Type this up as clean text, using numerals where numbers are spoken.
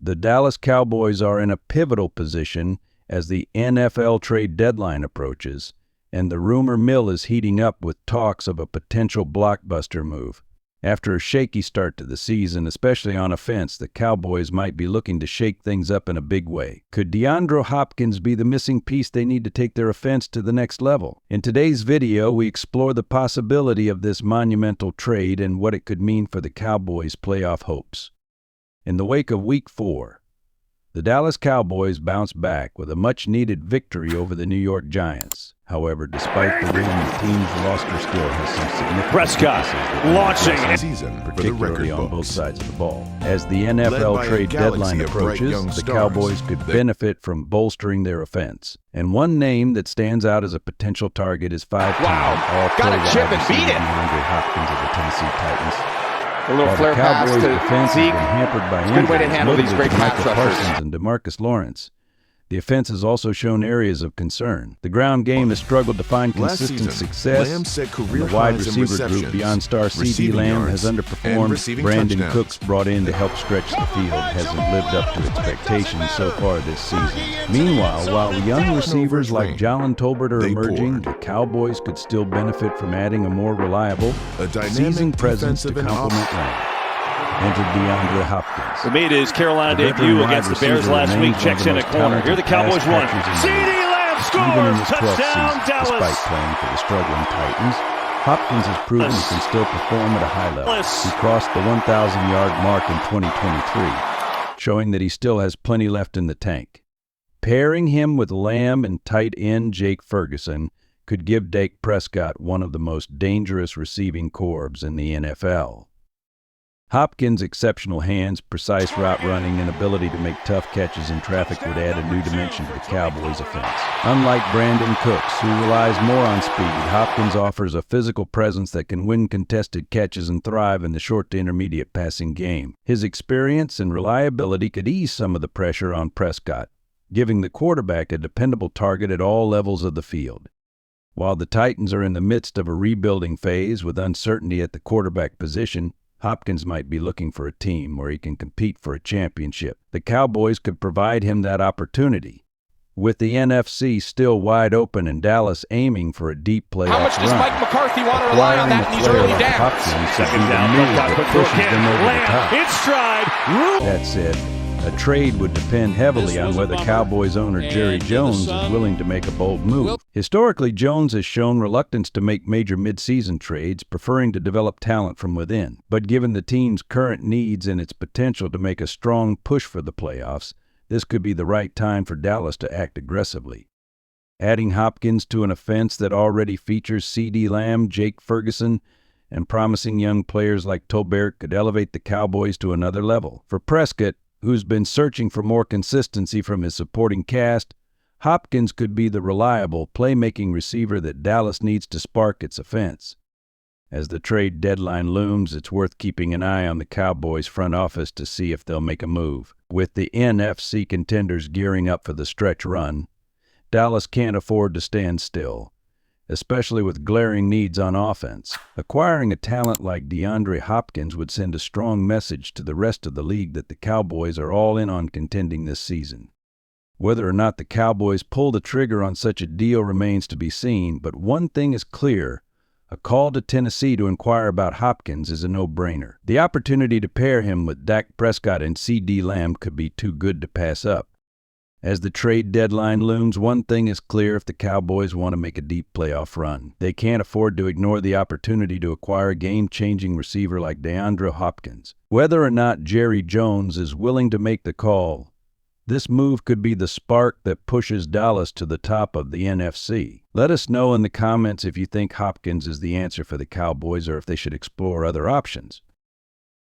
The Dallas Cowboys are in a pivotal position as the NFL trade deadline approaches, and the rumor mill is heating up with talks of a potential blockbuster move. After a shaky start to the season, especially on offense, the Cowboys might be looking to shake things up in a big way. Could DeAndre Hopkins be the missing piece they need to take their offense to the next level? In today's video, we explore the possibility of this monumental trade and what it could mean for the Cowboys' playoff hopes. In the wake of Week 4, the Dallas Cowboys bounced back with a much-needed victory over the New York Giants. However, despite the win, the team's roster still has some significant Prescott launching season, particularly on both sides of the ball. As the NFL trade deadline approaches, the Cowboys could benefit from bolstering their offense. And one name that stands out as a potential target is five-time All-Pro wide receiver DeAndre Hopkins of the Tennessee Titans. A little flare pass to defense Zeke. Has been hampered by Good way to handle these great pass rushers. Parsons and DeMarcus Lawrence. The offense has also shown areas of concern. The ground game has struggled to find consistent success, and the wide receiver group beyond star CeeDee Lamb has underperformed. Brandon Cooks, brought in to help stretch the field, hasn't lived up to expectations so far this season. Meanwhile, while young receivers like Jalen Tolbert are emerging, the Cowboys could still benefit from adding a more reliable, seasoned presence to complement Lamb. Enter DeAndre Hopkins. Who made his Carolina debut against the Bears last week, checks in a corner. Here the Cowboys won. CeeDee Lamb scores! Touchdown, Dallas! Despite playing for the struggling Titans, Hopkins has proven he can still perform at a high level. He crossed the 1,000-yard mark in 2023, showing that he still has plenty left in the tank. Pairing him with Lamb and tight end Jake Ferguson could give Dak Prescott one of the most dangerous receiving corps in the NFL. Hopkins' exceptional hands, precise route running, and ability to make tough catches in traffic would add a new dimension to the Cowboys' offense. Unlike Brandon Cooks, who relies more on speed, Hopkins offers a physical presence that can win contested catches and thrive in the short to intermediate passing game. His experience and reliability could ease some of the pressure on Prescott, giving the quarterback a dependable target at all levels of the field. While the Titans are in the midst of a rebuilding phase with uncertainty at the quarterback position, Hopkins might be looking for a team where he can compete for a championship. The Cowboys could provide him that opportunity. With the NFC still wide open and Dallas aiming for a deep playoff run, how much does Mike McCarthy want to rely on that in these early downs? Second down, that pushes them over the top. In stride. That said, a trade would depend heavily on whether Cowboys owner Jerry Jones is willing to make a bold move. Historically, Jones has shown reluctance to make major midseason trades, preferring to develop talent from within. But given the team's current needs and its potential to make a strong push for the playoffs, this could be the right time for Dallas to act aggressively. Adding Hopkins to an offense that already features CeeDee Lamb, Jake Ferguson, and promising young players like Tolbert could elevate the Cowboys to another level. For Prescott, who's been searching for more consistency from his supporting cast, Hopkins could be the reliable, playmaking receiver that Dallas needs to spark its offense. As the trade deadline looms, it's worth keeping an eye on the Cowboys' front office to see if they'll make a move. With the NFC contenders gearing up for the stretch run, Dallas can't afford to stand still, especially with glaring needs on offense. Acquiring a talent like DeAndre Hopkins would send a strong message to the rest of the league that the Cowboys are all in on contending this season. Whether or not the Cowboys pull the trigger on such a deal remains to be seen, but one thing is clear: a call to Tennessee to inquire about Hopkins is a no-brainer. The opportunity to pair him with Dak Prescott and CeeDee Lamb could be too good to pass up. As the trade deadline looms, one thing is clear: if the Cowboys want to make a deep playoff run, they can't afford to ignore the opportunity to acquire a game-changing receiver like DeAndre Hopkins. Whether or not Jerry Jones is willing to make the call, this move could be the spark that pushes Dallas to the top of the NFC. Let us know in the comments if you think Hopkins is the answer for the Cowboys or if they should explore other options.